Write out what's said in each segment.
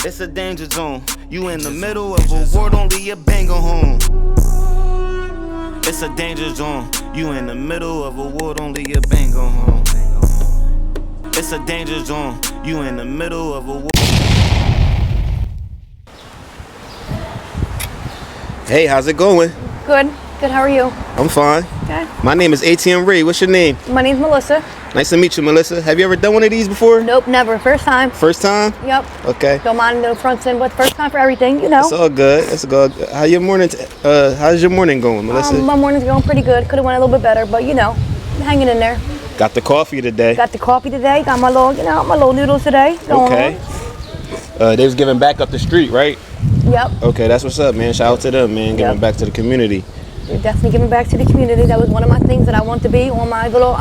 It's a danger zone. You in the middle of a war, don't leave your banger home. It's a danger zone. You in the middle of a war, don't leave your banger home. It's a danger zone. You in the middle of a war. Hey, how's it going? Good. Good. How are you? I'm fine. Okay. My name is ATM Ray. What's your name? My name's Melissa. Nice to meet you, Melissa. Have you ever done one of these before? Nope, never. First time. First time? Yep. Okay. Don't mind no fronts in, but first time for everything, you know. It's all good. It's good. How's your morning going, Melissa? My morning's going pretty good. Could have went a little bit better, but you know, hanging in there. Got the coffee today. Got the coffee today. Got my little noodles today. Okay. They was giving back up the street, right? Yep. Okay, that's what's up, man. Shout out to them, man. Giving back to the community. They're definitely giving back to the community. That was one of my things that I want to be on my little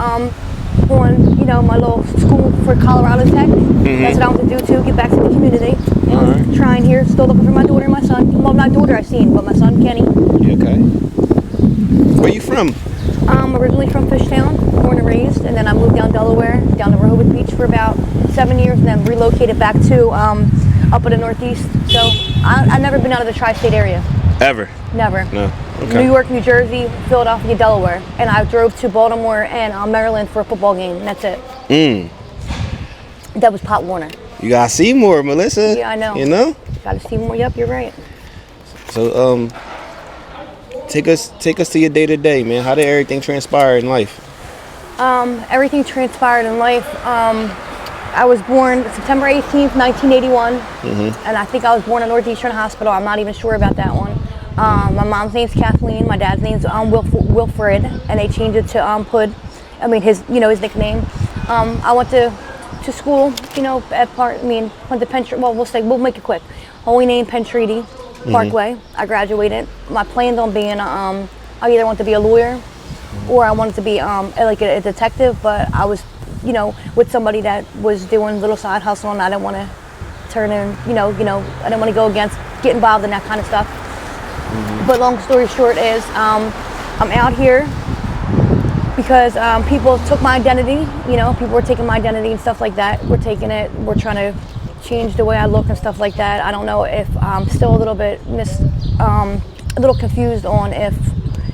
my little school for Colorado Tech. Mm-hmm. That's what I want to do too. Give back to the community. All right. Trying here, still looking for my daughter and my son. Well, not daughter I've seen, but my son Kenny. You okay? Where you from? I'm originally from Fishtown, born and raised, and then I moved down Delaware, down to Rehoboth Beach for about 7 years, and then relocated back to up in the Northeast. So I've never been out of the tri-state area. Ever? Never. No. Okay. New York, New Jersey, Philadelphia, Delaware, and I drove to Baltimore and Maryland for a football game, and that's it. That was Pop Warner. You gotta see more, Melissa. Yeah, I know. You know? Gotta see more. Yep, you're right. So take us to your day to day, man. How did everything transpire in life? Everything transpired in life. I was born September 18th, 1981, and I think I was born at Northeastern Hospital. I'm not even sure about that one. My mom's name's Kathleen. My dad's name's Wilfred, and they changed it to Hood. I mean his nickname. I went to school, went to Penn. Well, we'll make it quick. Holy Name Penn Treaty Parkway. I graduated. My plans on being I either want to be a lawyer or I wanted to be like a detective, but I was with somebody that was doing little side hustle, and I didn't want to turn in, I didn't want to go against, get involved in that kind of stuff. But long story short is, I'm out here because people took my identity, people were taking my identity and stuff like that. We're taking it, we're trying to change the way I look and stuff like that. I don't know if I'm still a little bit a little confused on if,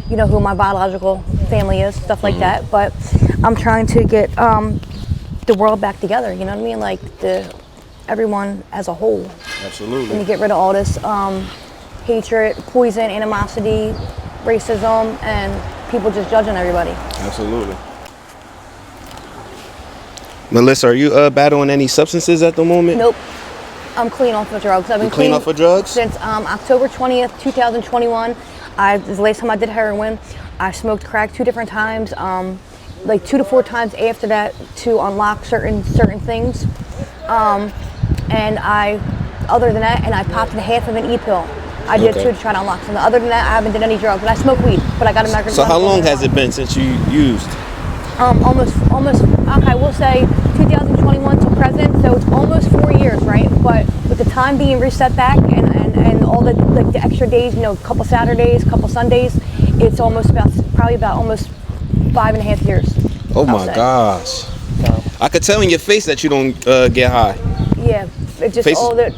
who my biological family is, stuff like that. But I'm trying to get the world back together, you know what I mean? Like everyone as a whole. Absolutely. And to get rid of all this hatred, poison, animosity, racism, and people just judging everybody. Absolutely. Melissa, are you battling any substances at the moment? Nope. I'm clean off of drugs. I've been clean off of drugs? Since October 20th, 2021. This is the last time I did heroin. I smoked crack 2 different times, like 2 to 4 times after that to unlock certain things. And other than that, I popped half of an E-pill. I did 2 to try to unlock something. Other than that, I haven't done any drugs. And I smoke weed, but I got a medical. So how long has it been since you used? Almost. Okay, we'll say 2021 to present. So it's almost 4 years, right? But with the time being reset back and all the the extra days, a couple Saturdays, couple Sundays, it's probably about almost 5.5 years. Oh my gosh! So. I could tell in your face that you don't get high. Yeah, it's just all the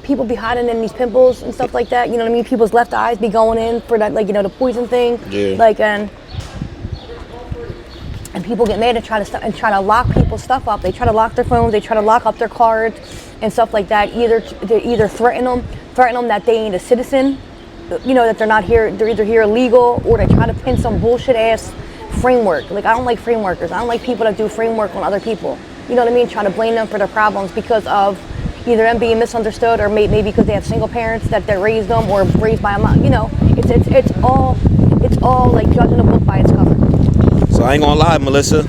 people be hiding in these pimples and stuff like that. You know what I mean? People's left eyes be going in for that, like the poison thing. Yeah. Like and people get mad and try to lock people's stuff up. They try to lock their phones. They try to lock up their cards and stuff like that. They either threaten them that they ain't a citizen, that they're not here. They're either here illegal, or they try to pin some bullshit ass framework. Like I don't like frameworkers. I don't like people that do framework on other people. You know what I mean? Trying to blame them for their problems because of either them being misunderstood or maybe because they have single parents that raised them or raised by a mom. It's all like judging a book by its cover. So I ain't gonna lie, Melissa.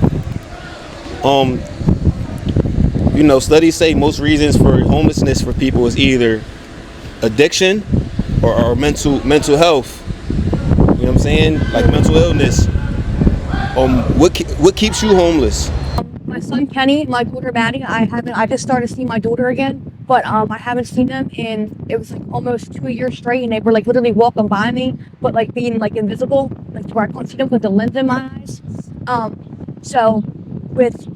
Studies say most reasons for homelessness for people is either addiction or mental health. You know what I'm saying? Like mental illness. What keeps you homeless? My son Kenny, my daughter Maddie. I just started seeing my daughter again, but I haven't seen them in, it was like almost 2 years straight, and they were like literally walking by me, but like being like invisible, like where I couldn't see them with the lens in my eyes. So with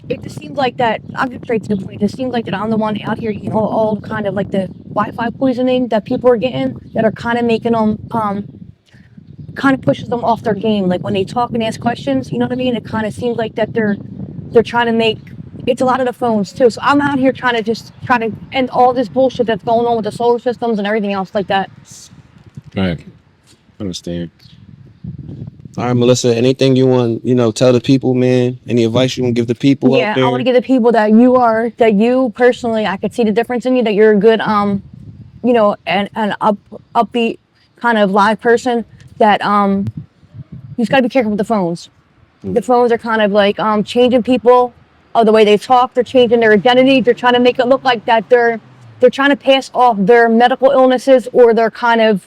it just seems like that. I'm just straight to the point. It seems like that I'm the one out here, all kind of like the Wi-Fi poisoning that people are getting that are kind of making them, kind of pushes them off their game. Like when they talk and ask questions, you know what I mean? It kind of seems like that they're trying to make. It's a lot of the phones too. So I'm out here trying to end all this bullshit that's going on with the solar systems and everything else like that. Right. Understand. All right, Melissa, anything you want, tell the people, man? Any advice you want to give the people Yeah, out there? I want to give the people that you personally, I could see the difference in you, that you're a good, and upbeat kind of live person, that, you just got to be careful with the phones. The phones are kind of like, changing people, the way they talk. They're changing their identity. They're trying to make it look like that they're trying to pass off their medical illnesses or their kind of,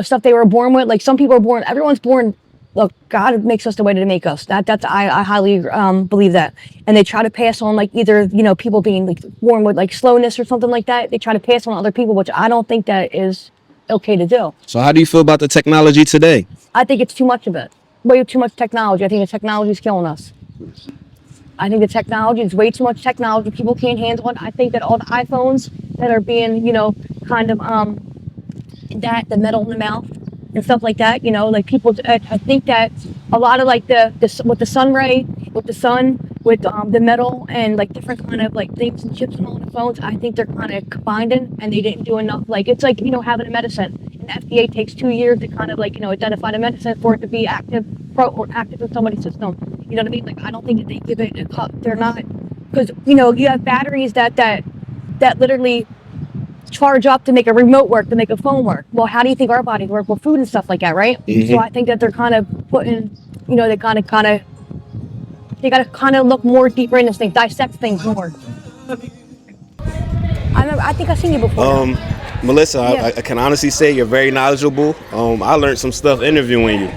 stuff they were born with. Like some people are born, everyone's born. Look, God makes us the way to make us. I highly believe that. And they try to pass on like either, people being like born with like slowness or something like that. They try to pass on other people, which I don't think that is okay to do. So how do you feel about the technology today? I think it's too much of it. Way too much technology. I think the technology is killing us. I think the technology is way too much technology. People can't handle it. I think that all the iPhones that are being, kind of the metal in the mouth and stuff like that, like people, I think that a lot of like with the sun ray, with the sun, with the metal and like different kind of like things and chips and all the phones, I think they're kind of combining and they didn't do enough. Like it's like, having a medicine. And the FDA takes 2 years to kind of like, identify the medicine for it to be active in somebody's system. You know what I mean? Like I don't think that they give it a cup. They're not, because you have batteries that literally charge up to make a remote work, to make a phone work. Well, how do you think our bodies work? Well, food and stuff like that, right? Mm-hmm. So I think that they're kind of putting, they got to kind of look more deeper into things, dissect things more. I think I've seen you before. Melissa, Yeah. I can honestly say you're very knowledgeable. I learned some stuff interviewing you.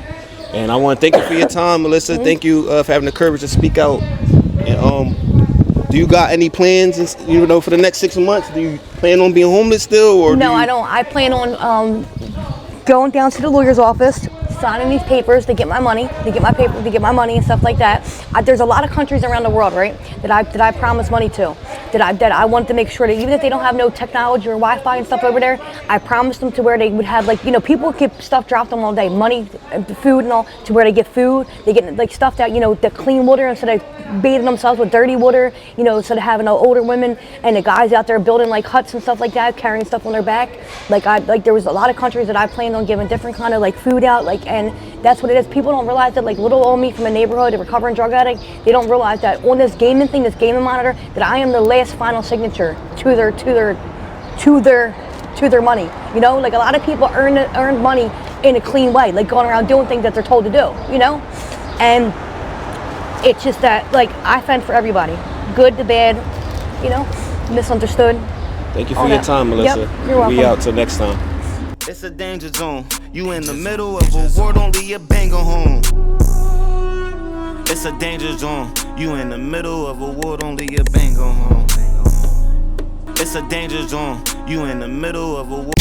And I want to thank you for your time, Melissa. Mm-hmm. Thank you for having the courage to speak out. And do you got any plans, for the next 6 months? Do you plan on being homeless still? Or No, I don't. I plan on going down to the lawyer's office, signing these papers to get my money, to get my money and stuff like that. There's a lot of countries around the world, right, that I promise money to, that I want to make sure that even if they don't have no technology or Wi-Fi and stuff over there, I promise them to where they would have like, people get stuff dropped them all day, money, food and all, to where they get food, they get like stuff that, the clean water instead of bathing themselves with dirty water, instead of having older women and the guys out there building like huts and stuff like that, carrying stuff on their back. Like there was a lot of countries that I planned on giving different kind of like food out, like, and that's what it is. People don't realize that, like little old me from a neighborhood, a recovering drug addict, they don't realize that on this gaming thing, this gaming monitor, that I am the last final signature to their money. Like a lot of people earn money in a clean way, like going around doing things that they're told to do, and it's just that, like, I fend for everybody, good to bad, misunderstood. Thank you all for your that. time, Melissa. Yep, you're welcome. We out till next time. It's a danger zone. You in the middle of a war, don't leave your banger home. It's a danger zone. You in the middle of a war, don't leave your banger home. It's a danger zone. You in the middle of a war.